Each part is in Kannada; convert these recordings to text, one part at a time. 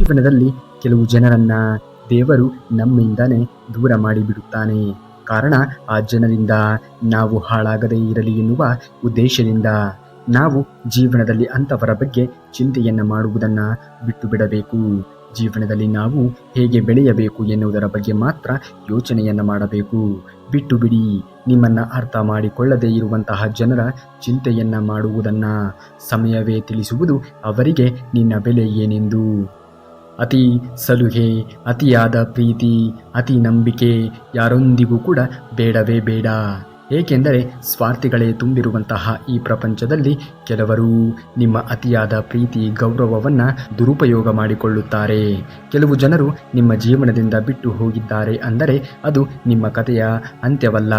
ಜೀವನದಲ್ಲಿ ಕೆಲವು ಜನರನ್ನ ದೇವರು ನಮ್ಮಿಂದನೇ ದೂರ ಮಾಡಿಬಿಡುತ್ತಾನೆ. ಕಾರಣ ಆ ಜನರಿಂದ ನಾವು ಹಾಳಾಗದೇ ಇರಲಿ ಎನ್ನುವ ಉದ್ದೇಶದಿಂದ ನಾವು ಜೀವನದಲ್ಲಿ ಅಂಥವರ ಬಗ್ಗೆ ಚಿಂತೆಯನ್ನು ಮಾಡುವುದನ್ನು ಬಿಟ್ಟು ಬಿಡಬೇಕು. ಜೀವನದಲ್ಲಿ ನಾವು ಹೇಗೆ ಬೆಳೆಯಬೇಕು ಎನ್ನುವುದರ ಬಗ್ಗೆ ಮಾತ್ರ ಯೋಚನೆಯನ್ನು ಮಾಡಬೇಕು. ಬಿಟ್ಟು ಬಿಡಿ. ನಿಮ್ಮನ್ನು ಅರ್ಥ ಮಾಡಿಕೊಳ್ಳದೇ ಇರುವಂತಹ ಜನರ ಚಿಂತೆಯನ್ನು ಮಾಡುವುದನ್ನು ಸಮಯವೇ ತಿಳಿಸುವುದು ಅವರಿಗೆ ನಿನ್ನ ಬೆಲೆ ಏನೆಂದು. ಅತಿ ಸಲುಹೆ, ಅತಿಯಾದ ಪ್ರೀತಿ, ಅತಿ ನಂಬಿಕೆ ಯಾರೊಂದಿಗೂ ಕೂಡ ಬೇಡವೇ ಬೇಡ. ಏಕೆಂದರೆ ಸ್ವಾರ್ಥಿಗಳೇ ತುಂಬಿರುವಂತಹ ಈ ಪ್ರಪಂಚದಲ್ಲಿ ಕೆಲವರು ನಿಮ್ಮ ಅತಿಯಾದ ಪ್ರೀತಿ ಗೌರವವನ್ನು ದುರುಪಯೋಗ ಮಾಡಿಕೊಳ್ಳುತ್ತಾರೆ. ಕೆಲವು ಜನರು ನಿಮ್ಮ ಜೀವನದಿಂದ ಬಿಟ್ಟು ಹೋಗಿದ್ದಾರೆ ಅಂದರೆ ಅದು ನಿಮ್ಮ ಕಥೆಯ ಅಂತ್ಯವಲ್ಲ,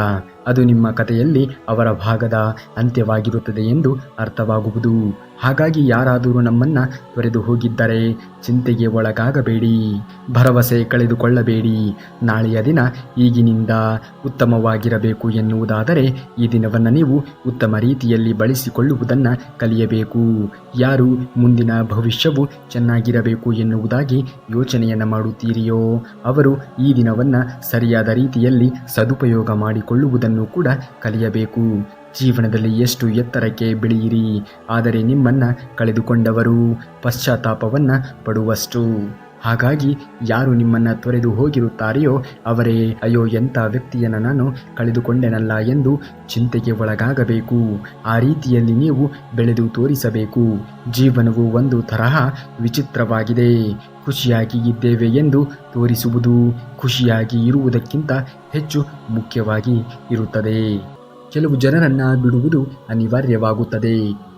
ಅದು ನಿಮ್ಮ ಕಥೆಯಲ್ಲಿ ಅವರ ಭಾಗದ ಅಂತ್ಯವಾಗಿರುತ್ತದೆ ಎಂದು ಅರ್ಥವಾಗುವುದು. ಹಾಗಾಗಿ ಯಾರಾದರೂ ನಮ್ಮನ್ನು ತೊರೆದು ಹೋಗಿದ್ದರೆ ಚಿಂತೆಗೆ ಒಳಗಾಗಬೇಡಿ, ಭರವಸೆ ಕಳೆದುಕೊಳ್ಳಬೇಡಿ. ನಾಳೆಯ ದಿನ ಈಗಿನಿಂದ ಉತ್ತಮವಾಗಿರಬೇಕು ಎನ್ನುವುದಾದರೆ ಈ ದಿನವನ್ನು ನೀವು ಉತ್ತಮ ರೀತಿಯಲ್ಲಿ ಬಳಸಿಕೊಳ್ಳುವುದನ್ನು ಕಲಿಯಬೇಕು. ಯಾರು ಮುಂದಿನ ಭವಿಷ್ಯವು ಚೆನ್ನಾಗಿರಬೇಕು ಎನ್ನುವುದಾಗಿ ಯೋಚನೆಯನ್ನು ಮಾಡುತ್ತೀರಿಯೋ ಅವರು ಈ ದಿನವನ್ನು ಸರಿಯಾದ ರೀತಿಯಲ್ಲಿ ಸದುಪಯೋಗ ಮಾಡಿಕೊಳ್ಳುವುದನ್ನು ಕೂಡ ಕಲಿಯಬೇಕು. ಜೀವನದಲ್ಲಿ ಎಷ್ಟು ಎತ್ತರಕ್ಕೆ ಬೆಳೆಯಿರಿ, ಆದರೆ ನಿಮ್ಮನ್ನು ಕಳೆದುಕೊಂಡವರು ಪಶ್ಚಾತ್ತಾಪವನ್ನು ಪಡುವಷ್ಟು. ಹಾಗಾಗಿ ಯಾರು ನಿಮ್ಮನ್ನು ತೊರೆದು ಹೋಗಿರುತ್ತಾರೆಯೋ ಅವರೇ ಅಯ್ಯೋ ಎಂಥ ವ್ಯಕ್ತಿಯನ್ನು ನಾನು ಕಳೆದುಕೊಂಡೆನಲ್ಲ ಎಂದು ಚಿಂತೆಗೆ ಒಳಗಾಗಬೇಕು. ಆ ರೀತಿಯಲ್ಲಿ ನೀವು ಬೆಳೆದು ತೋರಿಸಬೇಕು. ಜೀವನವು ಒಂದು ತರಹ ವಿಚಿತ್ರವಾಗಿದೆ. ಖುಷಿಯಾಗಿ ಇದ್ದೇವೆ ಎಂದು ತೋರಿಸುವುದು ಖುಷಿಯಾಗಿ ಇರುವುದಕ್ಕಿಂತ ಹೆಚ್ಚು ಮುಖ್ಯವಾಗಿ ಇರುತ್ತದೆ. ಕೆಲವು ಜನರನ್ನು ಬಿಡುವುದು ಅನಿವಾರ್ಯವಾಗುತ್ತದೆ.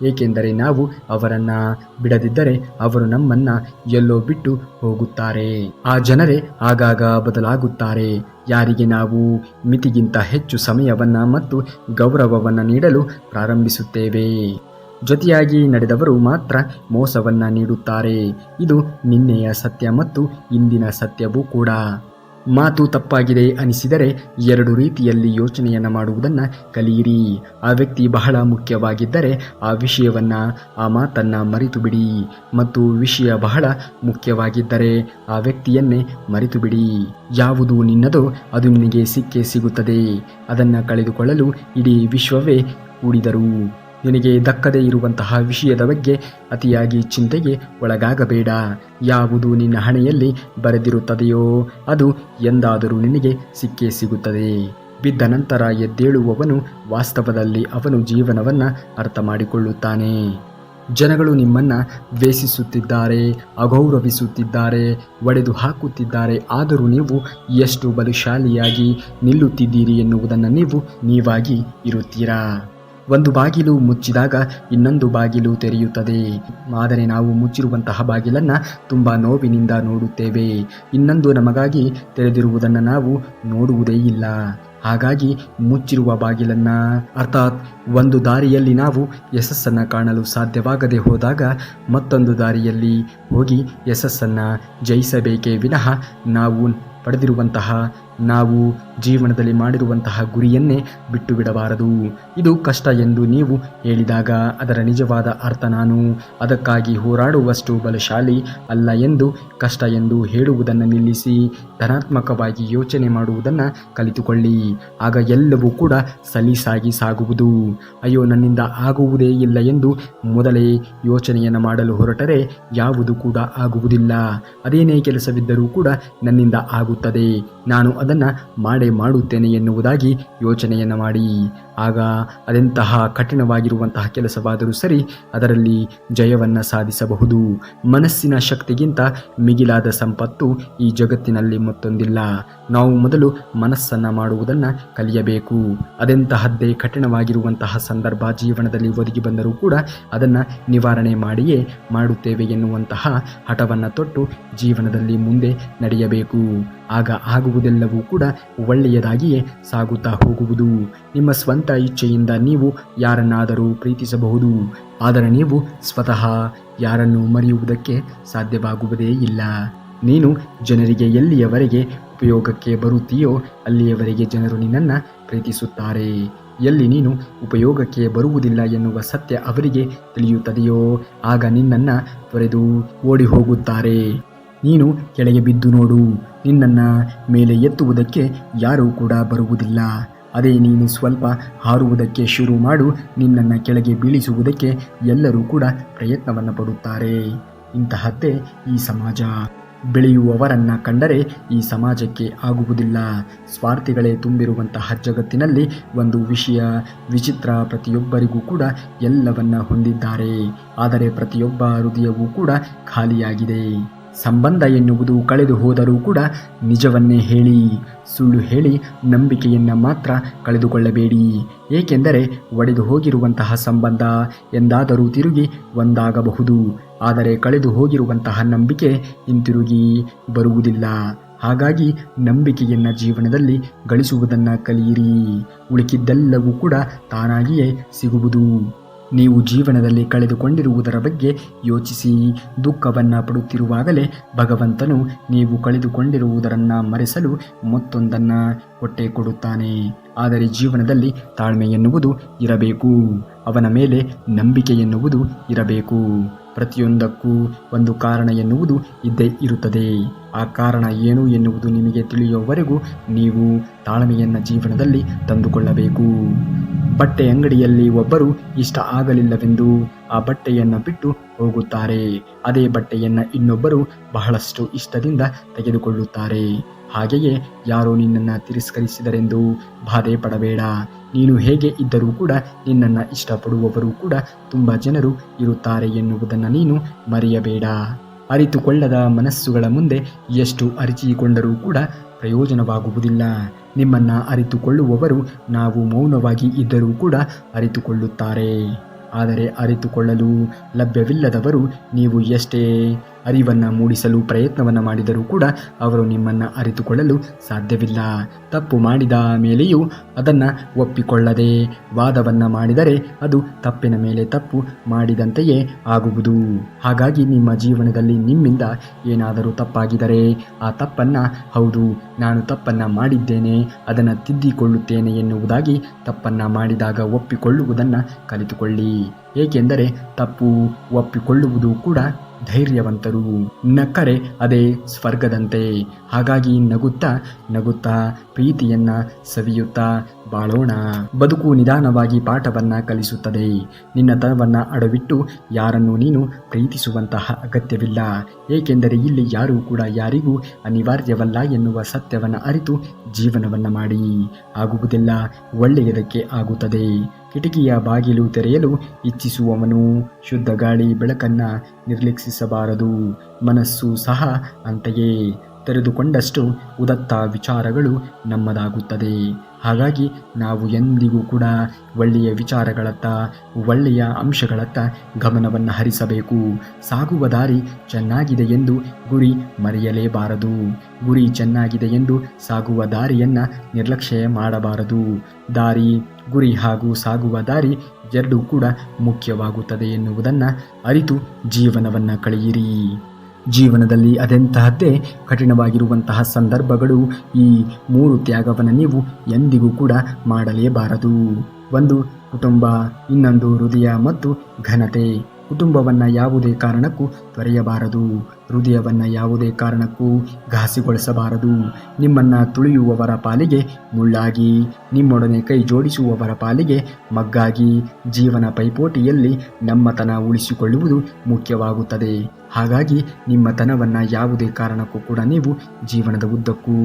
ಏಕೆಂದರೆ ನಾವು ಅವರನ್ನು ಬಿಡದಿದ್ದರೆ ಅವರು ನಮ್ಮನ್ನು ಎಲ್ಲೋ ಬಿಟ್ಟು ಹೋಗುತ್ತಾರೆ. ಆ ಜನರೇ ಆಗಾಗ ಬದಲಾಗುತ್ತಾರೆ. ಯಾರಿಗೆ ನಾವು ಮಿತಿಗಿಂತ ಹೆಚ್ಚು ಸಮಯವನ್ನು ಮತ್ತು ಗೌರವವನ್ನು ನೀಡಲು ಪ್ರಾರಂಭಿಸುತ್ತೇವೆ. ಜೊತೆಯಾಗಿ ನಡೆದವರು ಮಾತ್ರ ಮೋಸವನ್ನು ನೀಡುತ್ತಾರೆ. ಇದು ನಿನ್ನೆಯ ಸತ್ಯ ಮತ್ತು ಇಂದಿನ ಸತ್ಯವೂ ಕೂಡ. ಮಾತು ತಪ್ಪಾಗಿದೆ ಅನಿಸಿದರೆ ಎರಡು ರೀತಿಯಲ್ಲಿ ಯೋಚನೆಯನ್ನು ಮಾಡುವುದನ್ನು ಕಲಿಯಿರಿ. ಆ ವ್ಯಕ್ತಿ ಬಹಳ ಮುಖ್ಯವಾಗಿದ್ದರೆ ಆ ವಿಷಯವನ್ನು, ಆ ಮಾತನ್ನು ಮರೆತು ಬಿಡಿ. ಮತ್ತು ವಿಷಯ ಬಹಳ ಮುಖ್ಯವಾಗಿದ್ದರೆ ಆ ವ್ಯಕ್ತಿಯನ್ನೇ ಮರೆತು ಬಿಡಿ. ಯಾವುದು ನಿನ್ನದೋ ಅದು ನಿನಗೆ ಸಿಕ್ಕೇ ಸಿಗುತ್ತದೆ. ಅದನ್ನು ಕಳೆದುಕೊಳ್ಳಲು ಇಡೀ ವಿಶ್ವವೇ ಕೂಡಿದರು. ನಿನಗೆ ದಕ್ಕದೇ ಇರುವಂತಹ ವಿಷಯದ ಬಗ್ಗೆ ಅತಿಯಾಗಿ ಚಿಂತೆಗೆ ಒಳಗಾಗಬೇಡ. ಯಾವುದು ನಿನ್ನ ಹಣೆಯಲ್ಲಿ ಬರೆದಿರುತ್ತದೆಯೋ ಅದು ಎಂದಾದರೂ ನಿನಗೆ ಸಿಕ್ಕೇ ಸಿಗುತ್ತದೆ. ಬಿದ್ದ ನಂತರ ಎದ್ದೇಳುವವನು ವಾಸ್ತವದಲ್ಲಿ ಅವನು ಜೀವನವನ್ನು ಅರ್ಥ ಮಾಡಿಕೊಳ್ಳುತ್ತಾನೆ. ಜನಗಳು ನಿಮ್ಮನ್ನು ದ್ವೇಷಿಸುತ್ತಿದ್ದಾರೆ, ಅಗೌರವಿಸುತ್ತಿದ್ದಾರೆ, ಒಡೆದು ಹಾಕುತ್ತಿದ್ದಾರೆ. ಆದರೂ ನೀವು ಎಷ್ಟು ಬಲಶಾಲಿಯಾಗಿ ನಿಲ್ಲುತ್ತಿದ್ದೀರಿ ಎನ್ನುವುದನ್ನು ನೀವಾಗಿ ಇರುತ್ತೀರಾ. ಒಂದು ಬಾಗಿಲು ಮುಚ್ಚಿದಾಗ ಇನ್ನೊಂದು ಬಾಗಿಲು ತೆರೆಯುತ್ತದೆ. ಆದರೆ ನಾವು ಮುಚ್ಚಿರುವಂತಹ ಬಾಗಿಲನ್ನು ತುಂಬ ನೋವಿನಿಂದ ನೋಡುತ್ತೇವೆ. ಇನ್ನೊಂದು ನಮಗಾಗಿ ತೆರೆದಿರುವುದನ್ನು ನಾವು ನೋಡುವುದೇ ಇಲ್ಲ. ಹಾಗಾಗಿ ಮುಚ್ಚಿರುವ ಬಾಗಿಲನ್ನು, ಅರ್ಥಾತ್ ಒಂದು ದಾರಿಯಲ್ಲಿ ನಾವು ಯಶಸ್ಸನ್ನು ಕಾಣಲು ಸಾಧ್ಯವಾಗದೆ ಹೋದಾಗ ಮತ್ತೊಂದು ದಾರಿಯಲ್ಲಿ ಹೋಗಿ ಯಶಸ್ಸನ್ನು ಜಯಿಸಬೇಕೇ ವಿನಃ ನಾವು ಪಡೆದಿರುವಂತಹ, ನಾವು ಜೀವನದಲ್ಲಿ ಮಾಡಿರುವಂತಹ ಗುರಿಯನ್ನೇ ಬಿಟ್ಟು ಬಿಡಬಾರದು. ಇದು ಕಷ್ಟ ಎಂದು ನೀವು ಹೇಳಿದಾಗ ಅದರ ನಿಜವಾದ ಅರ್ಥ ನಾನು ಅದಕ್ಕಾಗಿ ಹೋರಾಡುವಷ್ಟು ಬಲಶಾಲಿ ಅಲ್ಲ ಎಂದು ಕಷ್ಟ ಎಂದು ಹೇಳುವುದನ್ನು ನಿಲ್ಲಿಸಿ ಧನಾತ್ಮಕವಾಗಿ ಯೋಚನೆ ಮಾಡುವುದನ್ನು ಕಲಿತುಕೊಳ್ಳಿ. ಆಗ ಎಲ್ಲವೂ ಕೂಡ ಸಲೀಸಾಗಿ ಸಾಗುವುದು. ಅಯ್ಯೋ ನನ್ನಿಂದ ಆಗುವುದೇ ಇಲ್ಲ ಎಂದು ಮೊದಲೇ ಯೋಚನೆಯನ್ನು ಮಾಡಲು ಹೊರಟರೆ ಯಾವುದು ಕೂಡ ಆಗುವುದಿಲ್ಲ. ಅದೇನೇ ಕೆಲಸವಿದ್ದರೂ ಕೂಡ ನನ್ನಿಂದ ಆಗುತ್ತದೆ, ನಾನು ಅದನ್ನು ಮಾಡುತ್ತೇನೆ ಎನ್ನುವುದಾಗಿ ಯೋಚನೆಯನ್ನು ಮಾಡಿ. ಆಗ ಅದೆಂತಹ ಕಠಿಣವಾಗಿರುವಂತಹ ಕೆಲಸವಾದರೂ ಸರಿ ಅದರಲ್ಲಿ ಜಯವನ್ನು ಸಾಧಿಸಬಹುದು. ಮನಸ್ಸಿನ ಶಕ್ತಿಗಿಂತ ಮಿಗಿಲಾದ ಸಂಪತ್ತು ಈ ಜಗತ್ತಿನಲ್ಲಿ ಮತ್ತೊಂದಿಲ್ಲ. ನಾವು ಮೊದಲು ಮನಸ್ಸನ್ನು ಮಾಡುವುದನ್ನು ಕಲಿಯಬೇಕು. ಅದೆಂತಹದ್ದೇ ಕಠಿಣವಾಗಿರುವಂತಹ ಸಂದರ್ಭ ಜೀವನದಲ್ಲಿ ಒದಗಿ ಬಂದರೂ ಕೂಡ ಅದನ್ನು ನಿವಾರಣೆ ಮಾಡಿಯೇ ಮಾಡುತ್ತೇವೆ ಎನ್ನುವಂತಹ ಹಠವನ್ನು ತೊಟ್ಟು ಜೀವನದಲ್ಲಿ ಮುಂದೆ ನಡೆಯಬೇಕು. ಆಗ ಆಗುವುದೆಲ್ಲವೂ ಕೂಡ ಒಳ್ಳೆಯದಾಗಿಯೇ ಸಾಗುತ್ತಾ ಹೋಗುವುದು. ನಿಮ್ಮ ಸ್ವಂತ ಇಚ್ಛೆಯಿಂದ ನೀವು ಯಾರನ್ನಾದರೂ ಪ್ರೀತಿಸಬಹುದು, ಆದರೆ ನೀವು ಸ್ವತಃ ಯಾರನ್ನು ಮರೆಯುವುದಕ್ಕೆ ಸಾಧ್ಯವಾಗುವುದೇ ಇಲ್ಲ. ನೀನು ಜನರಿಗೆ ಎಲ್ಲಿಯವರೆಗೆ ಉಪಯೋಗಕ್ಕೆ ಬರುತ್ತೀಯೋ ಅಲ್ಲಿಯವರೆಗೆ ಜನರು ನಿನ್ನನ್ನು ಪ್ರೀತಿಸುತ್ತಾರೆ. ಎಲ್ಲಿ ನೀನು ಉಪಯೋಗಕ್ಕೆ ಬರುವುದಿಲ್ಲ ಎನ್ನುವ ಸತ್ಯ ಅವರಿಗೆ ತಿಳಿಯುತ್ತದೆಯೋ ಆಗ ನಿನ್ನನ್ನು ತೊರೆದು ಓಡಿ ಹೋಗುತ್ತಾರೆ. ನೀನು ಕೆಳಗೆ ಬಿದ್ದು ನೋಡು, ನಿನ್ನನ್ನು ಮೇಲೆ ಎತ್ತುವುದಕ್ಕೆ ಯಾರೂ ಕೂಡ ಬರುವುದಿಲ್ಲ. ಅದೇ ನೀನು ಸ್ವಲ್ಪ ಹಾರುವುದಕ್ಕೆ ಶುರು ಮಾಡು, ನಿನ್ನನ್ನು ಕೆಳಗೆ ಬೀಳಿಸುವುದಕ್ಕೆ ಎಲ್ಲರೂ ಕೂಡ ಪ್ರಯತ್ನವನ್ನು ಪಡುತ್ತಾರೆ. ಇಂತಹದ್ದೇ ಈ ಸಮಾಜ. ಬೆಳೆಯುವವರನ್ನು ಕಂಡರೆ ಈ ಸಮಾಜಕ್ಕೆ ಆಗುವುದಿಲ್ಲ. ಸ್ವಾರ್ಥಿಗಳೇ ತುಂಬಿರುವಂತಹ ಜಗತ್ತಿನಲ್ಲಿ ಒಂದು ವಿಷಯ ವಿಚಿತ್ರ, ಪ್ರತಿಯೊಬ್ಬರಿಗೂ ಕೂಡ ಎಲ್ಲವನ್ನ ಹೊಂದಿದ್ದಾರೆ, ಆದರೆ ಪ್ರತಿಯೊಬ್ಬ ಹೃದಯವೂ ಕೂಡ ಖಾಲಿಯಾಗಿದೆ. ಸಂಬಂಧ ಎನ್ನುವುದು ಕಳೆದು ಹೋದರೂ ಕೂಡ ನಿಜವನ್ನೇ ಹೇಳಿ, ಸುಳ್ಳು ಹೇಳಿ ನಂಬಿಕೆಯನ್ನು ಮಾತ್ರ ಕಳೆದುಕೊಳ್ಳಬೇಡಿ. ಏಕೆಂದರೆ ಒಡೆದು ಹೋಗಿರುವಂತಹ ಸಂಬಂಧ ಎಂದಾದರೂ ತಿರುಗಿ ಒಂದಾಗಬಹುದು, ಆದರೆ ಕಳೆದು ಹೋಗಿರುವಂತಹ ನಂಬಿಕೆ ಹಿಂತಿರುಗಿ ಬರುವುದಿಲ್ಲ. ಹಾಗಾಗಿ ನಂಬಿಕೆಯನ್ನು ಜೀವನದಲ್ಲಿ ಗಳಿಸುವುದನ್ನು ಕಲಿಯಿರಿ, ಉಳಿಕಿದ್ದೆಲ್ಲವೂ ಕೂಡ ತಾನಾಗಿಯೇ ಸಿಗುವುದು. ನೀವು ಜೀವನದಲ್ಲಿ ಕಳೆದುಕೊಂಡಿರುವುದರ ಬಗ್ಗೆ ಯೋಚಿಸಿ. ದುಃಖವನ್ನು ಪಡುತ್ತಿರುವಾಗಲೇ ಭಗವಂತನು ನೀವು ಕಳೆದುಕೊಂಡಿರುವುದನ್ನು ಮರೆಸಲು ಮತ್ತೊಂದನ್ನು ಕೊಟ್ಟೇ ಕೊಡುತ್ತಾನೆ. ಆದರೆ ಜೀವನದಲ್ಲಿ ತಾಳ್ಮೆ ಎನ್ನುವುದು ಇರಬೇಕು, ಅವನ ಮೇಲೆ ನಂಬಿಕೆ ಎನ್ನುವುದು ಇರಬೇಕು. ಪ್ರತಿಯೊಂದಕ್ಕೂ ಒಂದು ಕಾರಣ ಎನ್ನುವುದು ಇದ್ದೇ ಇರುತ್ತದೆ. ಆ ಕಾರಣ ಏನು ಎನ್ನುವುದು ನಿಮಗೆ ತಿಳಿಯುವವರೆಗೂ ನೀವು ತಾಳ್ಮೆಯನ್ನು ಜೀವನದಲ್ಲಿ ತಂದುಕೊಳ್ಳಬೇಕು. ಬಟ್ಟೆ ಅಂಗಡಿಯಲ್ಲಿ ಒಬ್ಬರು ಇಷ್ಟ ಆಗಲಿಲ್ಲವೆಂದು ಆ ಬಟ್ಟೆಯನ್ನು ಬಿಟ್ಟು ಹೋಗುತ್ತಾರೆ. ಅದೇ ಬಟ್ಟೆಯನ್ನು ಇನ್ನೊಬ್ಬರು ಬಹಳಷ್ಟು ಇಷ್ಟದಿಂದ ತೆಗೆದುಕೊಳ್ಳುತ್ತಾರೆ. ಹಾಗೆಯೇ ಯಾರೋ ನಿನ್ನನ್ನು ತಿರಸ್ಕರಿಸಿದರೆಂದು ಬಾಧೆ ಪಡಬೇಡ. ನೀನು ಹೇಗೆ ಇದ್ದರೂ ಕೂಡ ನಿನ್ನನ್ನು ಇಷ್ಟಪಡುವವರು ಕೂಡ ತುಂಬ ಜನರು ಇರುತ್ತಾರೆ ಎನ್ನುವುದನ್ನು ನೀನು ಮರೆಯಬೇಡ. ಅರಿತುಕೊಳ್ಳದ ಮನಸ್ಸುಗಳ ಮುಂದೆ ಎಷ್ಟು ಅರಿಚಿಕೊಂಡರೂ ಕೂಡ ಪ್ರಯೋಜನವಾಗುವುದಿಲ್ಲ. ನಿಮ್ಮನ್ನು ಅರಿತುಕೊಳ್ಳುವವರು ನಾವು ಮೌನವಾಗಿ ಇದ್ದರೂ ಕೂಡ ಅರಿತುಕೊಳ್ಳುತ್ತಾರೆ. ಆದರೆ ಅರಿತುಕೊಳ್ಳಲು ಲಭ್ಯವಿಲ್ಲದವರು ನೀವು ಎಷ್ಟೇ ಅರಿವನ್ನು ಮೂಡಿಸಲು ಪ್ರಯತ್ನವನ್ನು ಮಾಡಿದರೂ ಕೂಡ ಅವರು ನಿಮ್ಮನ್ನು ಅರಿತುಕೊಳ್ಳಲು ಸಾಧ್ಯವಿಲ್ಲ. ತಪ್ಪು ಮಾಡಿದ ಮೇಲೆಯೂ ಅದನ್ನು ಒಪ್ಪಿಕೊಳ್ಳದೆ ವಾದವನ್ನು ಮಾಡಿದರೆ ಅದು ತಪ್ಪಿನ ಮೇಲೆ ತಪ್ಪು ಮಾಡಿದಂತೆಯೇ ಆಗುವುದು. ಹಾಗಾಗಿ ನಿಮ್ಮ ಜೀವನದಲ್ಲಿ ನಿಮ್ಮಿಂದ ಏನಾದರೂ ತಪ್ಪಾಗಿದರೆ ಆ ತಪ್ಪನ್ನು ಹೌದು ನಾನು ತಪ್ಪನ್ನು ಮಾಡಿದ್ದೇನೆ, ಅದನ್ನು ತಿದ್ದಿಕೊಳ್ಳುತ್ತೇನೆ ಎನ್ನುವುದಾಗಿ ತಪ್ಪನ್ನು ಮಾಡಿದಾಗ ಒಪ್ಪಿಕೊಳ್ಳುವುದನ್ನು ಕಲಿತುಕೊಳ್ಳಿ. ಏಕೆಂದರೆ ತಪ್ಪು ಒಪ್ಪಿಕೊಳ್ಳುವುದು ಕೂಡ ಧೈರ್ಯವಂತರು. ನಕ್ಕರೆ ಅದೇ ಸ್ವರ್ಗದಂತೆ. ಹಾಗಾಗಿ ನಗುತ್ತಾ ನಗುತ್ತಾ ಪ್ರೀತಿಯನ್ನ ಸವಿಯುತ್ತಾ ಬಾಳೋಣ. ಬದುಕು ನಿಧಾನವಾಗಿ ಪಾಠವನ್ನ ಕಲಿಸುತ್ತದೆ. ನಿನ್ನತನವನ್ನ ಅಡವಿಟ್ಟು ಯಾರನ್ನು ನೀನು ಪ್ರೀತಿಸುವಂತಹ ಅಗತ್ಯವಿಲ್ಲ. ಏಕೆಂದರೆ ಇಲ್ಲಿ ಯಾರೂ ಕೂಡ ಯಾರಿಗೂ ಅನಿವಾರ್ಯವಲ್ಲ ಎನ್ನುವ ಸತ್ಯವನ್ನು ಅರಿತು ಜೀವನವನ್ನ ಮಾಡಿ. ಆಗುವುದಿಲ್ಲ, ಒಳ್ಳೆಯದಕ್ಕೆ ಆಗುತ್ತದೆ. ಕಿಟಕಿಯ ಬಾಗಿಲು ತೆರೆಯಲು ಇಚ್ಛಿಸುವವನು ಶುದ್ಧ ಗಾಳಿ ಬೆಳಕನ್ನು ನಿರ್ಲಕ್ಷಿಸಬಾರದು. ಮನಸ್ಸು ಸಹ ಅಂತೆಯೇ. ತೆರೆದುಕೊಂಡಷ್ಟು ಉದಾತ್ತ ವಿಚಾರಗಳು ನಮ್ಮದಾಗುತ್ತದೆ. ಹಾಗಾಗಿ ನಾವು ಎಂದಿಗೂ ಕೂಡ ಒಳ್ಳೆಯ ವಿಚಾರಗಳತ್ತ, ಒಳ್ಳೆಯ ಅಂಶಗಳತ್ತ ಗಮನವನ್ನು ಹರಿಸಬೇಕು. ಸಾಗುವ ದಾರಿ ಚೆನ್ನಾಗಿದೆ ಎಂದು ಗುರಿ ಮರೆಯಲೇಬಾರದು. ಗುರಿ ಚೆನ್ನಾಗಿದೆ ಎಂದು ಸಾಗುವ ದಾರಿಯನ್ನು ನಿರ್ಲಕ್ಷ್ಯ ಮಾಡಬಾರದು. ದಾರಿ, ಗುರಿ ಹಾಗೂ ಸಾಗುವ ದಾರಿ ಎರಡೂ ಕೂಡ ಮುಖ್ಯವಾಗುತ್ತದೆ ಎನ್ನುವುದನ್ನು ಅರಿತು ಜೀವನವನ್ನು ಕಳೆಯಿರಿ. ಜೀವನದಲ್ಲಿ ಅದೆಂತಹದ್ದೇ ಕಠಿಣವಾಗಿರುವಂತಹ ಸಂದರ್ಭಗಳು, ಈ 3 ತ್ಯಾಗವನ್ನು ನೀವು ಎಂದಿಗೂ ಕೂಡ ಮಾಡಲೇಬಾರದು. ಒಂದು ಕುಟುಂಬ, ಇನ್ನೊಂದು ಹೃದಯ ಮತ್ತು ಘನತೆ. ಕುಟುಂಬವನ್ನು ಯಾವುದೇ ಕಾರಣಕ್ಕೂ ತೊರೆಯಬಾರದು. ಹೃದಯವನ್ನು ಯಾವುದೇ ಕಾರಣಕ್ಕೂ ಘಾಸಿಗೊಳಿಸಬಾರದು. ನಿಮ್ಮನ್ನು ತುಳಿಯುವವರ ಪಾಲಿಗೆ ಮುಳ್ಳಾಗಿ, ನಿಮ್ಮೊಡನೆ ಕೈ ಜೋಡಿಸುವವರ ಪಾಲಿಗೆ ಮಗ್ಗಾಗಿ ಜೀವನ ಪೈಪೋಟಿಯಲ್ಲಿ ನಮ್ಮತನ ಉಳಿಸಿಕೊಳ್ಳುವುದು ಮುಖ್ಯವಾಗುತ್ತದೆ. ಹಾಗಾಗಿ ನಿಮ್ಮತನವನ್ನು ಯಾವುದೇ ಕಾರಣಕ್ಕೂ ಕೂಡ ನೀವು ಜೀವನದ ಉದ್ದಕ್ಕೂ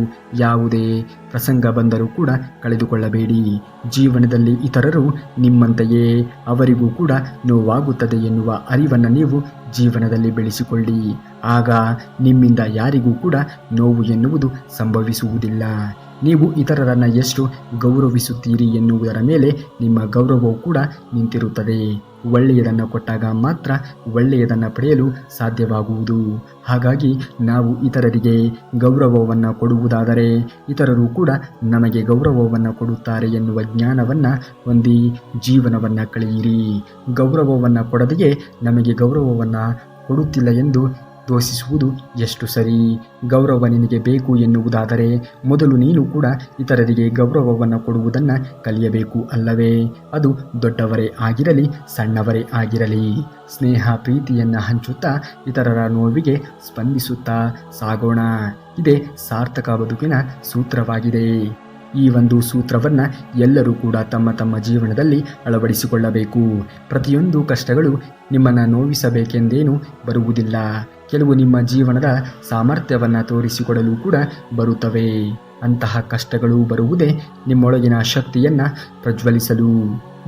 ಯಾವುದೇ ಪ್ರಸಂಗ ಬಂದರೂ ಕೂಡ ಕಳೆದುಕೊಳ್ಳಬೇಡಿ. ಜೀವನದಲ್ಲಿ ಇತರರು ನಿಮ್ಮಂತೆಯೇ ಅವರಿಗೂ ಕೂಡ ನೋವಾಗುತ್ತದೆ ಎನ್ನುವ ಅರಿವನ್ನು ನೀವು ಜೀವನದಲ್ಲಿ ಬೆಳೆಸಿಕೊಳ್ಳಿ. ಆಗ ನಿಮ್ಮಿಂದ ಯಾರಿಗೂ ಕೂಡ ನೋವು ಎನ್ನುವುದು ಸಂಭವಿಸುವುದಿಲ್ಲ. ನೀವು ಇತರರನ್ನು ಎಷ್ಟು ಗೌರವಿಸುತ್ತೀರಿ ಎನ್ನುವುದರ ಮೇಲೆ ನಿಮ್ಮ ಗೌರವವು ಕೂಡ ನಿಂತಿರುತ್ತದೆ. ಒಳ್ಳೆಯದನ್ನು ಕೊಟ್ಟಾಗ ಮಾತ್ರ ಒಳ್ಳೆಯದನ್ನು ಪಡೆಯಲು ಸಾಧ್ಯವಾಗುವುದು. ಹಾಗಾಗಿ ನಾವು ಇತರರಿಗೆ ಗೌರವವನ್ನು ಕೊಡುವುದಾದರೆ ಇತರರು ಕೂಡ ನಮಗೆ ಗೌರವವನ್ನು ಕೊಡುತ್ತಾರೆ ಎನ್ನುವ ಜ್ಞಾನವನ್ನು ಹೊಂದಿ ಜೀವನವನ್ನು ಕಳೆಯಿರಿ. ಗೌರವವನ್ನು ಕೊಡದೆಯೇ ನಮಗೆ ಗೌರವವನ್ನು ಕೊಡುತ್ತಿಲ್ಲ ಎಂದು ದೂಷಿಸುವುದು ಎಷ್ಟು ಸರಿ? ಗೌರವ ನಿನಗೆ ಬೇಕು ಎನ್ನುವುದಾದರೆ ಮೊದಲು ನೀನು ಕೂಡ ಇತರರಿಗೆ ಗೌರವವನ್ನು ಕೊಡುವುದನ್ನು ಕಲಿಯಬೇಕು ಅಲ್ಲವೇ? ಅದು ದೊಡ್ಡವರೇ ಆಗಿರಲಿ, ಸಣ್ಣವರೇ ಆಗಿರಲಿ. ಸ್ನೇಹ ಪ್ರೀತಿಯನ್ನು ಹಂಚುತ್ತಾ ಇತರರ ನೋವಿಗೆ ಸ್ಪಂದಿಸುತ್ತಾ ಸಾಗೋಣ. ಇದೇ ಸಾರ್ಥಕ ಬದುಕಿನ ಸೂತ್ರವಾಗಿದೆ. ಈ ಒಂದು ಸೂತ್ರವನ್ನು ಎಲ್ಲರೂ ಕೂಡ ತಮ್ಮ ತಮ್ಮ ಜೀವನದಲ್ಲಿ ಅಳವಡಿಸಿಕೊಳ್ಳಬೇಕು. ಪ್ರತಿಯೊಂದು ಕಷ್ಟಗಳು ನಿಮ್ಮನ್ನು ನೋವಿಸಬೇಕೆಂದೇನೂ ಬರುವುದಿಲ್ಲ. ಕೆಲವು ನಿಮ್ಮ ಜೀವನದ ಸಾಮರ್ಥ್ಯವನ್ನು ತೋರಿಸಿಕೊಡಲು ಕೂಡ ಬರುತ್ತವೆ. ಅಂತಹ ಕಷ್ಟಗಳು ಬರುವುದೇ ನಿಮ್ಮೊಳಗಿನ ಶಕ್ತಿಯನ್ನು ಪ್ರಜ್ವಲಿಸಲು.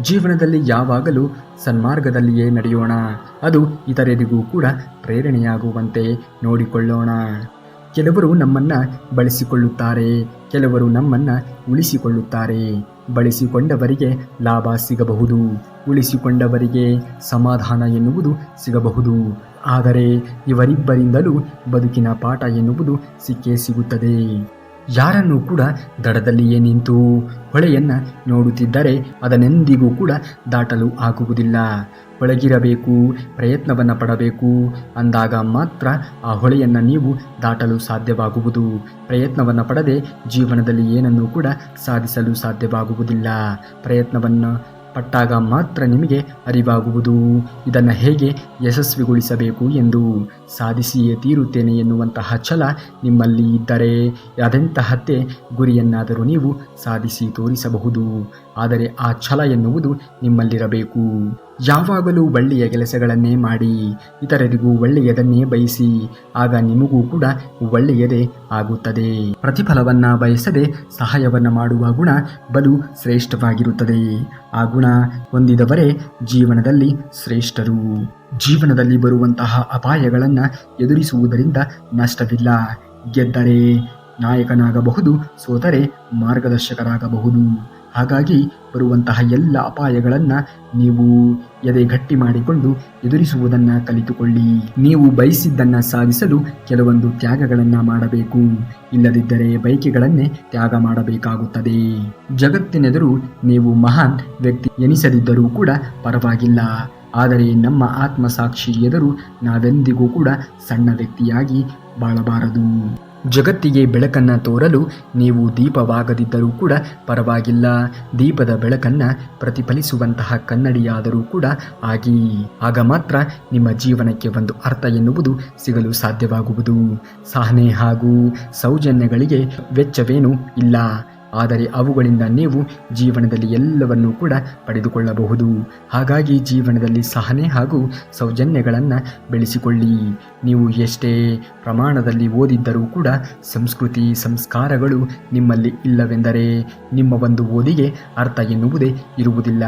ಜೀವನದಲ್ಲಿ ಯಾವಾಗಲೂ ಸನ್ಮಾರ್ಗದಲ್ಲಿಯೇ ನಡೆಯೋಣ. ಅದು ಇತರರಿಗೂ ಕೂಡ ಪ್ರೇರಣೆಯಾಗುವಂತೆ ನೋಡಿಕೊಳ್ಳೋಣ. ಕೆಲವರು ನಮ್ಮನ್ನು ಬಳಸಿಕೊಳ್ಳುತ್ತಾರೆ, ಕೆಲವರು ನಮ್ಮನ್ನು ಉಳಿಸಿಕೊಳ್ಳುತ್ತಾರೆ. ಬಳಸಿಕೊಂಡವರಿಗೆ ಲಾಭ ಸಿಗಬಹುದು, ಉಳಿಸಿಕೊಂಡವರಿಗೆ ಸಮಾಧಾನ ಎನ್ನುವುದು ಸಿಗಬಹುದು. ಆದರೆ ಇವರಿಬ್ಬರಿಂದಲೂ ಬದುಕಿನ ಪಾಠ ಎನ್ನುವುದು ಸಿಕ್ಕೇ ಸಿಗುತ್ತದೆ. ಯಾರನ್ನೂ ಕೂಡ ದಡದಲ್ಲಿಯೇ ನಿಂತು ಹೊಳೆಯನ್ನು ನೋಡುತ್ತಿದ್ದರೆ ಅದನ್ನೆಂದಿಗೂ ಕೂಡ ದಾಟಲು ಆಗುವುದಿಲ್ಲ. ಒಳಗಿರಬೇಕು, ಪ್ರಯತ್ನವನ್ನು ಪಡಬೇಕು. ಅಂದಾಗ ಮಾತ್ರ ಆ ಹೊಳೆಯನ್ನು ನೀವು ದಾಟಲು ಸಾಧ್ಯವಾಗುವುದು. ಪ್ರಯತ್ನವನ್ನು ಪಡದೆ ಜೀವನದಲ್ಲಿ ಏನನ್ನೂ ಕೂಡ ಸಾಧಿಸಲು ಸಾಧ್ಯವಾಗುವುದಿಲ್ಲ. ಪ್ರಯತ್ನವನ್ನು ಪಟ್ಟಾಗ ಮಾತ್ರ ನಿಮಗೆ ಅರಿವಾಗುವುದು ಇದನ್ನು ಹೇಗೆ ಯಶಸ್ವಿಗೊಳಿಸಬೇಕು ಎಂದು. ಸಾಧಿಸಿಯೇ ತೀರುತ್ತೇನೆ ಎನ್ನುವಂತಹ ಛಲ ನಿಮ್ಮಲ್ಲಿ ಇದ್ದರೆ ಅದೆಂತಹದ್ದೇ ಗುರಿಯನ್ನಾದರೂ ನೀವು ಸಾಧಿಸಿ ತೋರಿಸಬಹುದು. ಆದರೆ ಆ ಛಲ ಎನ್ನುವುದು ನಿಮ್ಮಲ್ಲಿರಬೇಕು. ಯಾವಾಗಲೂ ಒಳ್ಳೆಯ ಕೆಲಸಗಳನ್ನೇ ಮಾಡಿ, ಇತರರಿಗೂ ಒಳ್ಳೆಯದನ್ನೇ ಬಯಸಿ. ಆಗ ನಿಮಗೂ ಕೂಡ ಒಳ್ಳೆಯದೇ ಆಗುತ್ತದೆ. ಪ್ರತಿಫಲವನ್ನ ಬಯಸದೆ ಸಹಾಯವನ್ನು ಮಾಡುವ ಗುಣ ಬಲು ಶ್ರೇಷ್ಠವಾಗಿರುತ್ತದೆ. ಆ ಗುಣ ಹೊಂದಿದವರೇ ಜೀವನದಲ್ಲಿ ಶ್ರೇಷ್ಠರು. ಜೀವನದಲ್ಲಿ ಬರುವಂತಹ ಅಪಾಯಗಳನ್ನು ಎದುರಿಸುವುದರಿಂದ ನಷ್ಟವಿಲ್ಲ. ಗೆದ್ದರೆ ನಾಯಕನಾಗಬಹುದು, ಸೋತರೆ ಮಾರ್ಗದರ್ಶಕರಾಗಬಹುದು. ಹಾಗಾಗಿ ಬರುವಂತಹ ಎಲ್ಲ ಅಪಾಯಗಳನ್ನು ನೀವು ಎದೆಗಟ್ಟಿ ಮಾಡಿಕೊಂಡು ಎದುರಿಸುವುದನ್ನು ಕಲಿತುಕೊಳ್ಳಿ. ನೀವು ಬಯಸಿದ್ದನ್ನು ಸಾಧಿಸಲು ಕೆಲವೊಂದು ತ್ಯಾಗಗಳನ್ನು ಮಾಡಬೇಕು. ಇಲ್ಲದಿದ್ದರೆ ಬಯಕೆಗಳನ್ನೇ ತ್ಯಾಗ ಮಾಡಬೇಕಾಗುತ್ತದೆ. ಜಗತ್ತಿನೆದುರು ನೀವು ಮಹಾನ್ ವ್ಯಕ್ತಿ ಎನಿಸದಿದ್ದರೂ ಕೂಡ ಪರವಾಗಿಲ್ಲ. ಆದರೆ ನಮ್ಮ ಆತ್ಮಸಾಕ್ಷಿ ಎದುರು ನಾವೆಂದಿಗೂ ಕೂಡ ಸಣ್ಣ ವ್ಯಕ್ತಿಯಾಗಿ ಬಾಳಬಾರದು. ಜಗತ್ತಿಗೆ ಬೆಳಕನ್ನು ತೋರಲು ನೀವು ದೀಪವಾಗದಿದ್ದರೂ ಕೂಡ ಪರವಾಗಿಲ್ಲ. ದೀಪದ ಬೆಳಕನ್ನು ಪ್ರತಿಫಲಿಸುವಂತಹ ಕನ್ನಡಿಯಾದರೂ ಕೂಡ ಆಗಿ. ಆಗ ಮಾತ್ರ ನಿಮ್ಮ ಜೀವನಕ್ಕೆ ಒಂದು ಅರ್ಥ ಎನ್ನುವುದು ಸಿಗಲು ಸಾಧ್ಯವಾಗುವುದು. ಸಹನೆ ಹಾಗೂ ಸೌಜನ್ಯಗಳಿಗೆ ವೆಚ್ಚವೇನೂ ಇಲ್ಲ. ಆದರೆ ಅವುಗಳಿಂದ ನೀವು ಜೀವನದಲ್ಲಿ ಎಲ್ಲವನ್ನೂ ಕೂಡ ಪಡೆದುಕೊಳ್ಳಬಹುದು. ಹಾಗಾಗಿ ಜೀವನದಲ್ಲಿ ಸಹನೆ ಹಾಗೂ ಸೌಜನ್ಯಗಳನ್ನು ಬೆಳೆಸಿಕೊಳ್ಳಿ. ನೀವು ಎಷ್ಟೇ ಪ್ರಮಾಣದಲ್ಲಿ ಓದಿದ್ದರೂ ಕೂಡ ಸಂಸ್ಕೃತಿ ಸಂಸ್ಕಾರಗಳು ನಿಮ್ಮಲ್ಲಿ ಇಲ್ಲವೆಂದರೆ ನಿಮ್ಮ ಒಂದು ಓದಿಗೆ ಅರ್ಥ ಎನ್ನುವುದೇ ಇರುವುದಿಲ್ಲ.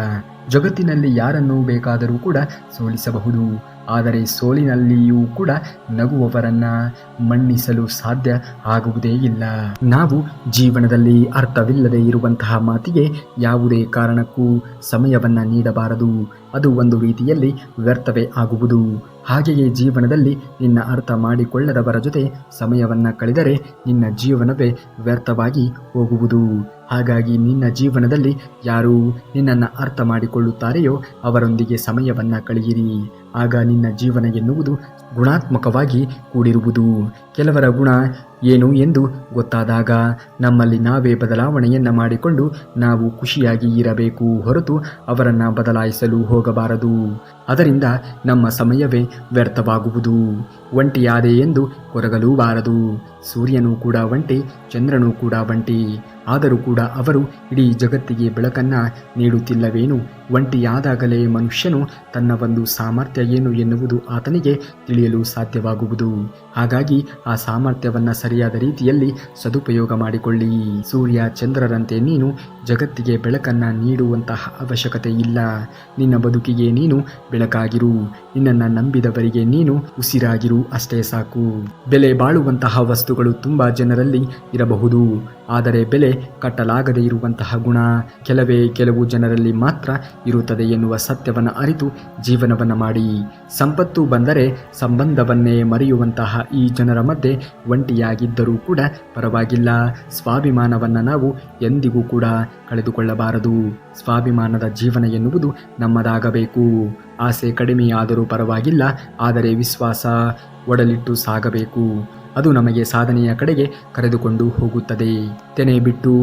ಜಗತ್ತಿನಲ್ಲಿ ಯಾರನ್ನೂ ಬೇಕಾದರೂ ಕೂಡ ಸೋಲಿಸಬಹುದು. ಆದರೆ ಸೋಲಿನಲ್ಲಿಯೂ ಕೂಡ ನಗುವವರನ್ನ ಮನ್ನಿಸಲು ಸಾಧ್ಯ ಆಗುವುದೇ ಇಲ್ಲ. ನಾವು ಜೀವನದಲ್ಲಿ ಅರ್ಥವಿಲ್ಲದೆ ಇರುವಂತಹ ಮಾತಿಗೆ ಯಾವುದೇ ಕಾರಣಕ್ಕೂ ಸಮಯವನ್ನು ನೀಡಬಾರದು. ಅದು ಒಂದು ರೀತಿಯಲ್ಲಿ ವ್ಯರ್ಥವೇ ಆಗುವುದು. ಹಾಗೆಯೇ ಜೀವನದಲ್ಲಿ ನಿನ್ನ ಅರ್ಥ ಮಾಡಿಕೊಳ್ಳದವರ ಜೊತೆ ಸಮಯವನ್ನು ಕಳೆದರೆ ನಿನ್ನ ಜೀವನವೇ ವ್ಯರ್ಥವಾಗಿ ಹೋಗುವುದು. ಹಾಗಾಗಿ ನಿನ್ನ ಜೀವನದಲ್ಲಿ ಯಾರು ನಿನ್ನನ್ನು ಅರ್ಥ ಮಾಡಿಕೊಳ್ಳುತ್ತಾರೆಯೋ ಅವರೊಂದಿಗೆ ಸಮಯವನ್ನು ಕಳೆಯಿರಿ. ಆಗ ನಿನ್ನ ಜೀವನ ಎನ್ನುವುದು ಗುಣಾತ್ಮಕವಾಗಿ ಕೂಡಿರುವುದು. ಕೆಲವರ ಗುಣ ಏನು ಎಂದು ಗೊತ್ತಾದಾಗ ನಮ್ಮಲ್ಲಿ ನಾವೇ ಬದಲಾವಣೆಯನ್ನು ಮಾಡಿಕೊಂಡು ನಾವು ಖುಷಿಯಾಗಿ ಇರಬೇಕು ಹೊರತು ಅವರನ್ನು ಬದಲಾಯಿಸಲು ಹೋಗಬಾರದು. ಅದರಿಂದ ನಮ್ಮ ಸಮಯವೇ ವ್ಯರ್ಥವಾಗುವುದು. ಒಂಟಿಯಾದೆ ಎಂದು ಕೊರಗಲೂಬಾರದು. ಸೂರ್ಯನೂ ಕೂಡ ಒಂಟಿ, ಚಂದ್ರನೂ ಕೂಡ ಒಂಟಿ. ಆದರೂ ಕೂಡ ಅವರು ಇಡೀ ಜಗತ್ತಿಗೆ ಬೆಳಕನ್ನು ನೀಡುತ್ತಿಲ್ಲವೇನು? ಒಂಟಿಯಾದಾಗಲೇ ಮನುಷ್ಯನು ತನ್ನ ಒಂದು ಸಾಮರ್ಥ್ಯ ಏನು ಎನ್ನುವುದು ಆತನಿಗೆ ತಿಳಿಯಲು ಸಾಧ್ಯವಾಗುವುದು. ಹಾಗಾಗಿ ಆ ಸಾಮರ್ಥ್ಯವನ್ನು ಸರಿಯಾದ ರೀತಿಯಲ್ಲಿ ಸದುಪಯೋಗ ಮಾಡಿಕೊಳ್ಳಿ. ಸೂರ್ಯ ಚಂದ್ರರಂತೆ ನೀನು ಜಗತ್ತಿಗೆ ಬೆಳಕನ್ನು ನೀಡುವಂತಹ ಅವಶ್ಯಕತೆ ಇಲ್ಲ. ನಿನ್ನ ಬದುಕಿಗೆ ನೀನು ಬೆಳಕಾಗಿರು. ನಿನ್ನನ್ನು ನಂಬಿದವರಿಗೆ ನೀನು ಉಸಿರಾಗಿರು, ಅಷ್ಟೇ ಸಾಕು. ಬೆಲೆ ಬಾಳುವಂತಹ ವಸ್ತುಗಳು ತುಂಬ ಜನರಲ್ಲಿ ಇರಬಹುದು. ಆದರೆ ಬೆಲೆ ಕಟ್ಟಲಾಗದೇ ಇರುವಂತಹ ಗುಣ ಕೆಲವು ಜನರಲ್ಲಿ ಮಾತ್ರ ಇರುತ್ತದೆ ಎನ್ನುವ ಸತ್ಯವನ್ನು ಅರಿತು ಜೀವನವನ್ನು ಮಾಡಿ. ಸಂಪತ್ತು ಬಂದರೆ ಸಂಬಂಧವನ್ನೇ ಮರೆಯುವಂತಹ ಈ ಜನರ ಮಧ್ಯೆ ಒಂಟಿಯಾಗಿ ಕೆಟ್ಟದ್ದಾಗಿದ್ದರೂ ಕೂಡ ಪರವಾಗಿಲ್ಲ. ಸ್ವಾಭಿಮಾನವನ್ನು ನಾವು ಎಂದಿಗೂ ಕೂಡ ಕಳೆದುಕೊಳ್ಳಬಾರದು. ಸ್ವಾಭಿಮಾನದ ಜೀವನ ಎನ್ನುವುದು ನಮ್ಮದಾಗಬೇಕು. ಆಸೆ ಕಡಿಮೆಯಾದರೂ ಪರವಾಗಿಲ್ಲ, ಆದರೆ ವಿಶ್ವಾಸ ಒಡಲಿಟ್ಟು ಸಾಗಬೇಕು. ಅದು ನಮಗೆ ಸಾಧನೆಯ ಕಡೆಗೆ ಕರೆದುಕೊಂಡು ಹೋಗುತ್ತದೆ. ತೆನೆ ಬಿಟ್ಟು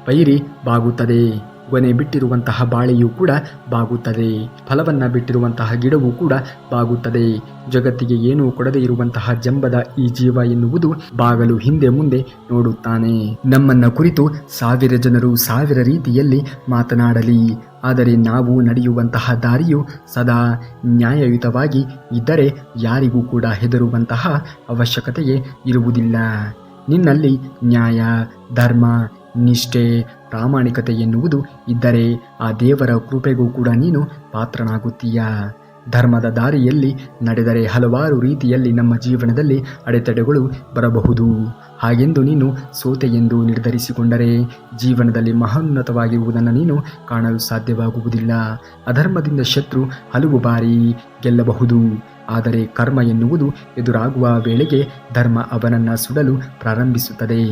ಪೈರಿ ಬಾಗುತ್ತದೆ. ಗೊನೆ ಬಿಟ್ಟಿರುವಂತಹ ಬಾಳೆಯೂ ಕೂಡ ಬಾಗುತ್ತದೆ. ಫಲವನ್ನು ಬಿಟ್ಟಿರುವಂತಹ ಗಿಡವೂ ಕೂಡ ಬಾಗುತ್ತದೆ. ಜಗತ್ತಿಗೆ ಏನೂ ಕೊಡದೇ ಇರುವಂತಹ ಜಂಬದ ಈ ಜೀವ ಎನ್ನುವುದು ಬಾಗಲು ಹಿಂದೆ ಮುಂದೆ ನೋಡುತ್ತಾನೆ. ನಮ್ಮನ್ನ ಕುರಿತು 1000 ಜನರು 1000 ರೀತಿಯಲ್ಲಿ ಮಾತನಾಡಲಿ, ಆದರೆ ನಾವು ನಡೆಯುವಂತಹ ದಾರಿಯು ಸದಾ ನ್ಯಾಯಯುತವಾಗಿ ಇದ್ದರೆ ಯಾರಿಗೂ ಕೂಡ ಹೆದರುವಂತಹ ಅವಶ್ಯಕತೆಯೇ ಇರುವುದಿಲ್ಲ. ನಿನ್ನಲ್ಲಿ ನ್ಯಾಯ, ಧರ್ಮ, ನಿಷ್ಠೆ, ಪ್ರಾಮಾಣಿಕತೆ ಎನ್ನುವುದು ಇದ್ದರೆ ಆ ದೇವರ ಕೃಪೆಗೂ ಕೂಡ ನೀನು ಪಾತ್ರನಾಗುತ್ತೀಯ. ಧರ್ಮದ ದಾರಿಯಲ್ಲಿ ನಡೆದರೆ ಹಲವಾರು ರೀತಿಯಲ್ಲಿ ನಮ್ಮ ಜೀವನದಲ್ಲಿ ಅಡೆತಡೆಗಳು ಬರಬಹುದು. ಹಾಗೆಂದು ನೀನು ಸೋತೆ ಎಂದು ನಿರ್ಧರಿಸಿಕೊಂಡರೆ ಜೀವನದಲ್ಲಿ ಮಹೋನ್ನತವಾಗಿರುವುದನ್ನು ನೀನು ಕಾಣಲು ಸಾಧ್ಯವಾಗುವುದಿಲ್ಲ. ಅಧರ್ಮದಿಂದ ಶತ್ರು ಹಲವು ಬಾರಿ ಗೆಲ್ಲಬಹುದು, ಆದರೆ ಕರ್ಮ ಎನ್ನುವುದು ಎದುರಾಗುವ ವೇಳೆಗೆ ಧರ್ಮ ಅವನನ್ನು ಸುಡಲು ಪ್ರಾರಂಭಿಸುತ್ತದೆ.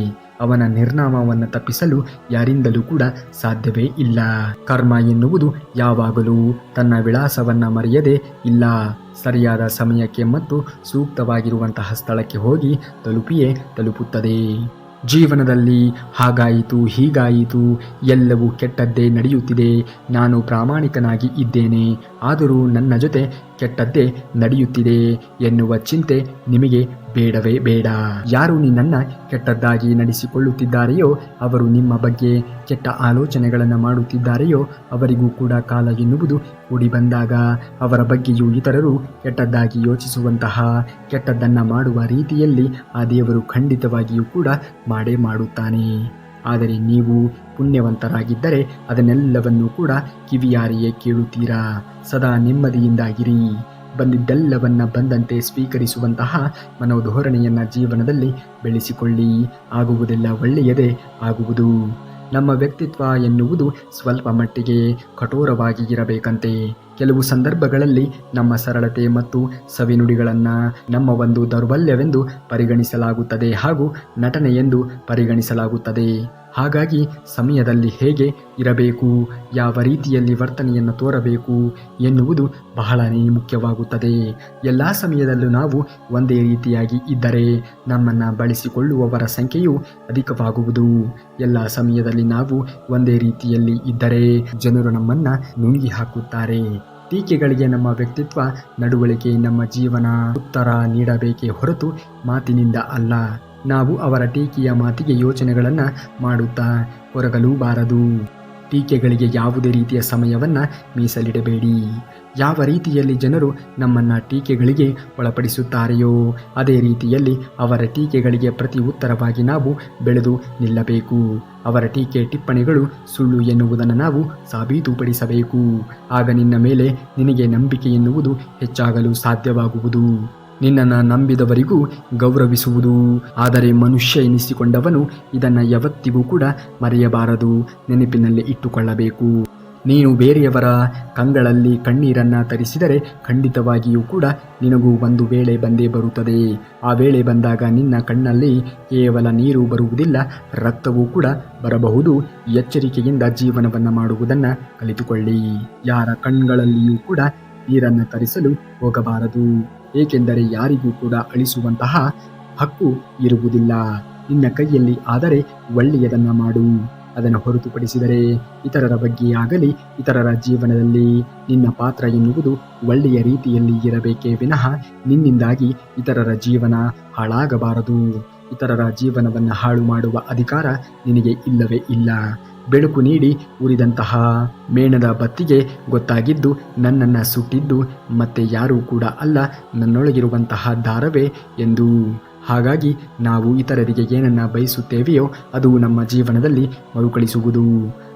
ಅವನ ನಿರ್ನಾಮವನ್ನು ತಪ್ಪಿಸಲು ಯಾರಿಂದಲೂ ಕೂಡ ಸಾಧ್ಯವೇ ಇಲ್ಲ. ಕರ್ಮ ಎನ್ನುವುದು ಯಾವಾಗಲೂ ತನ್ನ ವಿಳಾಸವನ್ನು ಮರೆಯದೇ ಇಲ್ಲ. ಸರಿಯಾದ ಸಮಯಕ್ಕೆ ಮತ್ತು ಸೂಕ್ತವಾಗಿರುವಂತಹ ಸ್ಥಳಕ್ಕೆ ಹೋಗಿ ತಲುಪಿಯೇ ತಲುಪುತ್ತದೆ. ಜೀವನದಲ್ಲಿ ಹಾಗಾಯಿತು ಹೀಗಾಯಿತು, ಎಲ್ಲವೂ ಕೆಟ್ಟದ್ದೇ ನಡೆಯುತ್ತಿದೆ, ನಾನು ಪ್ರಾಮಾಣಿಕನಾಗಿ ಇದ್ದೇನೆ, ಆದರೂ ನನ್ನ ಜೊತೆ ಕೆಟ್ಟದ್ದೇ ನಡೆಯುತ್ತಿದೆ ಎನ್ನುವ ಚಿಂತೆ ನಿಮಗೆ ಬೇಡವೇ ಬೇಡ. ಯಾರು ನಿನ್ನನ್ನು ಕೆಟ್ಟದ್ದಾಗಿ ನಡೆಸಿಕೊಳ್ಳುತ್ತಿದ್ದಾರೆಯೋ, ಅವರು ನಿಮ್ಮ ಬಗ್ಗೆ ಕೆಟ್ಟ ಆಲೋಚನೆಗಳನ್ನು ಮಾಡುತ್ತಿದ್ದಾರೆಯೋ, ಅವರಿಗೂ ಕೂಡ ಕಾಲ ಎನ್ನುವುದು ಕೂಡಿ ಬಂದಾಗ ಅವರ ಬಗ್ಗೆಯೂ ಇತರರು ಕೆಟ್ಟದ್ದಾಗಿ ಯೋಚಿಸುವಂತಹ, ಕೆಟ್ಟದ್ದನ್ನು ಮಾಡುವ ರೀತಿಯಲ್ಲಿ ಆ ದೇವರು ಖಂಡಿತವಾಗಿಯೂ ಕೂಡ ಮಾಡೇ ಮಾಡುತ್ತಾನೆ. ಆದರೆ ನೀವು ಪುಣ್ಯವಂತರಾಗಿದ್ದರೆ ಅದನ್ನೆಲ್ಲವನ್ನೂ ಕೂಡ ಕಿವಿಯಾರಿಯೇ ಕೇಳುತ್ತೀರಾ. ಸದಾ ನೆಮ್ಮದಿಯಿಂದಾಗಿರಿ. ಬಂದಿದ್ದೆಲ್ಲವನ್ನ ಬಂದಂತೆ ಸ್ವೀಕರಿಸುವಂತಹ ಮನೋಧೋರಣೆಯನ್ನು ಜೀವನದಲ್ಲಿ ಬೆಳೆಸಿಕೊಳ್ಳಿ. ಆಗುವುದೆಲ್ಲ ಒಳ್ಳೆಯದೇ ಆಗುವುದು. ನಮ್ಮ ವ್ಯಕ್ತಿತ್ವ ಎನ್ನುವುದು ಸ್ವಲ್ಪ ಮಟ್ಟಿಗೆ ಕಠೋರವಾಗಿ ಇರಬೇಕಂತೆ. ಕೆಲವು ಸಂದರ್ಭಗಳಲ್ಲಿ ನಮ್ಮ ಸರಳತೆ ಮತ್ತು ಸವಿನುಡಿಗಳನ್ನು ನಮ್ಮ ಒಂದು ದೌರ್ಬಲ್ಯವೆಂದು ಪರಿಗಣಿಸಲಾಗುತ್ತದೆ ಹಾಗೂ ನಟನೆ ಎಂದು ಪರಿಗಣಿಸಲಾಗುತ್ತದೆ. ಹಾಗಾಗಿ ಸಮಯದಲ್ಲಿ ಹೇಗೆ ಇರಬೇಕು, ಯಾವ ರೀತಿಯಲ್ಲಿ ವರ್ತನೆಯನ್ನು ತೋರಬೇಕು ಎನ್ನುವುದು ಬಹಳನೇ ಮುಖ್ಯವಾಗುತ್ತದೆ. ಎಲ್ಲ ಸಮಯದಲ್ಲೂ ನಾವು ಒಂದೇ ರೀತಿಯಾಗಿ ಇದ್ದರೆ ನಮ್ಮನ್ನು ಬಳಸಿಕೊಳ್ಳುವವರ ಸಂಖ್ಯೆಯು ಅಧಿಕವಾಗುವುದು. ಎಲ್ಲ ಸಮಯದಲ್ಲಿ ನಾವು ಒಂದೇ ರೀತಿಯಲ್ಲಿ ಇದ್ದರೆ ಜನರು ನಮ್ಮನ್ನು ನುಂಗಿ ಹಾಕುತ್ತಾರೆ. ಟೀಕೆಗಳಿಗೆ ನಮ್ಮ ವ್ಯಕ್ತಿತ್ವ, ನಡವಳಿಕೆ, ನಮ್ಮ ಜೀವನ ಉತ್ತರ ನೀಡಬೇಕೇ ಹೊರತು ಮಾತಿನಿಂದ ಅಲ್ಲ. ನಾವು ಅವರ ಟೀಕೆಯ ಮಾತಿಗೆ ಯೋಚನೆಗಳನ್ನು ಮಾಡುತ್ತಾ ಕೊರಗಲೂಬಾರದು. ಟೀಕೆಗಳಿಗೆ ಯಾವುದೇ ರೀತಿಯ ಸಮಯವನ್ನು ಮೀಸಲಿಡಬೇಡಿ. ಯಾವ ರೀತಿಯಲ್ಲಿ ಜನರು ನಮ್ಮನ್ನು ಟೀಕೆಗಳಿಗೆ ಒಳಪಡಿಸುತ್ತಾರೆಯೋ ಅದೇ ರೀತಿಯಲ್ಲಿ ಅವರ ಟೀಕೆಗಳಿಗೆ ಪ್ರತಿ ಉತ್ತರವಾಗಿ ನಾವು ಬೆಳೆದು ನಿಲ್ಲಬೇಕು. ಅವರ ಟೀಕೆ ಟಿಪ್ಪಣಿಗಳು ಸುಳ್ಳು ಎನ್ನುವುದನ್ನು ನಾವು ಸಾಬೀತುಪಡಿಸಬೇಕು. ಆಗ ನಿನ್ನ ಮೇಲೆ ನಿನಗೆ ನಂಬಿಕೆ ಎನ್ನುವುದು ಹೆಚ್ಚಾಗಲು ಸಾಧ್ಯವಾಗುವುದು. ನಿನ್ನನ್ನು ನಂಬಿದವರಿಗೂ ಗೌರವಿಸುವುದು. ಆದರೆ ಮನುಷ್ಯ ಎನಿಸಿಕೊಂಡವನು ಇದನ್ನು ಯಾವತ್ತಿಗೂ ಕೂಡ ಮರೆಯಬಾರದು, ನೆನಪಿನಲ್ಲಿ ಇಟ್ಟುಕೊಳ್ಳಬೇಕು. ನೀನು ಬೇರೆಯವರ ಕಂಗಳಲ್ಲಿ ಕಣ್ಣೀರನ್ನು ತರಿಸಿದರೆ ಖಂಡಿತವಾಗಿಯೂ ಕೂಡ ನಿನಗೂ ಒಂದು ವೇಳೆ ಬಂದೇ ಬರುತ್ತದೆ. ಆ ವೇಳೆ ಬಂದಾಗ ನಿನ್ನ ಕಣ್ಣಲ್ಲಿ ಕೇವಲ ನೀರು ಬರುವುದಿಲ್ಲ, ರಕ್ತವೂ ಕೂಡ ಬರಬಹುದು. ಎಚ್ಚರಿಕೆಯಿಂದ ಜೀವನವನ್ನು ಮಾಡುವುದನ್ನು ಕಲಿತುಕೊಳ್ಳಿ. ಯಾರ ಕಣ್ಗಳಲ್ಲಿಯೂ ಕೂಡ ನೀರನ್ನು ತರಿಸಲು ಹೋಗಬಾರದು. ಏಕೆಂದರೆ ಯಾರಿಗೂ ಕೂಡ ಅಳಿಸುವಂತಹ ಹಕ್ಕು ಇರುವುದಿಲ್ಲ. ನಿನ್ನ ಕೈಯಲ್ಲಿ ಆದರೆ ಒಳ್ಳೆಯದನ್ನು ಮಾಡು. ಅದನ್ನು ಹೊರತುಪಡಿಸಿದರೆ ಇತರರ ಬಗ್ಗೆ ಆಗಲಿ ಇತರರ ಜೀವನದಲ್ಲಿ ನಿನ್ನ ಪಾತ್ರ ಎನ್ನುವುದು ಒಳ್ಳೆಯ ರೀತಿಯಲ್ಲಿ ಇರಬೇಕೇ ವಿನಃ ನಿನ್ನಿಂದಾಗಿ ಇತರರ ಜೀವನ ಹಾಳಾಗಬಾರದು. ಇತರರ ಜೀವನವನ್ನು ಹಾಳು ಮಾಡುವ ಅಧಿಕಾರ ನಿನಗೆ ಇಲ್ಲವೇ ಇಲ್ಲ. ಬೆಳಕು ನೀಡಿ ಉರಿದಂತಹ ಮೇಣದ ಬತ್ತಿಗೆ ಗೊತ್ತಾಗಿದ್ದು ನನ್ನನ್ನು ಸುಟ್ಟಿದ್ದು ಮತ್ತೆ ಯಾರೂ ಕೂಡ ಅಲ್ಲ, ನನ್ನೊಳಗಿರುವಂತಹ ದಾರವೇ ಎಂದು. ಹಾಗಾಗಿ ನಾವು ಇತರರಿಗೆ ಏನನ್ನ ಬಯಸುತ್ತೇವೆಯೋ ಅದು ನಮ್ಮ ಜೀವನದಲ್ಲಿ ಮರುಕಳಿಸುವುದು.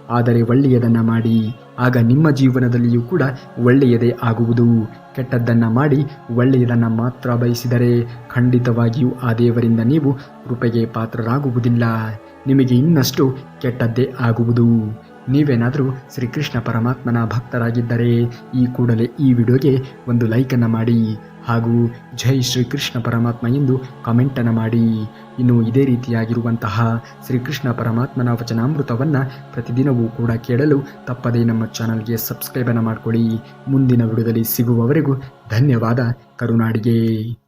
ಆದರೆ ಒಳ್ಳೆಯದನ್ನು ಮಾಡಿ, ಆಗ ನಿಮ್ಮ ಜೀವನದಲ್ಲಿಯೂ ಕೂಡ ಒಳ್ಳೆಯದೇ ಆಗುವುದು. ಕೆಟ್ಟದ್ದನ್ನು ಮಾಡಿ ಒಳ್ಳೆಯದನ್ನು ಮಾತ್ರ ಬಯಸಿದರೆ ಖಂಡಿತವಾಗಿಯೂ ಆ ದೇವರಿಂದ ನೀವು ಕೃಪೆಗೆ ಪಾತ್ರರಾಗುವುದಿಲ್ಲ. ನಿಮಗೆ ಇನ್ನಷ್ಟು ಕೆಟ್ಟದ್ದೇ ಆಗುವುದು. ನೀವೇನಾದರೂ ಶ್ರೀಕೃಷ್ಣ ಪರಮಾತ್ಮನ ಭಕ್ತರಾಗಿದ್ದರೆ ಈ ಕೂಡಲೇ ಈ ವಿಡಿಯೋಗೆ ಒಂದು ಲೈಕನ್ನು ಮಾಡಿ ಹಾಗೂ ಜೈ ಶ್ರೀಕೃಷ್ಣ ಪರಮಾತ್ಮ ಎಂದು ಕಾಮೆಂಟನ್ನು ಮಾಡಿ. ಇನ್ನು ಇದೇ ರೀತಿಯಾಗಿರುವಂತಹ ಶ್ರೀಕೃಷ್ಣ ಪರಮಾತ್ಮನ ವಚನಾಮೃತವನ್ನು ಪ್ರತಿದಿನವೂ ಕೂಡ ಕೇಳಲು ತಪ್ಪದೇ ನಮ್ಮ ಚಾನಲ್ಗೆ ಸಬ್ಸ್ಕ್ರೈಬನ್ನು ಮಾಡಿಕೊಳ್ಳಿ. ಮುಂದಿನ ವಿಡಿಯೋದಲ್ಲಿ ಸಿಗುವವರೆಗೂ ಧನ್ಯವಾದ. ಕರುನಾಡಿಗೆ.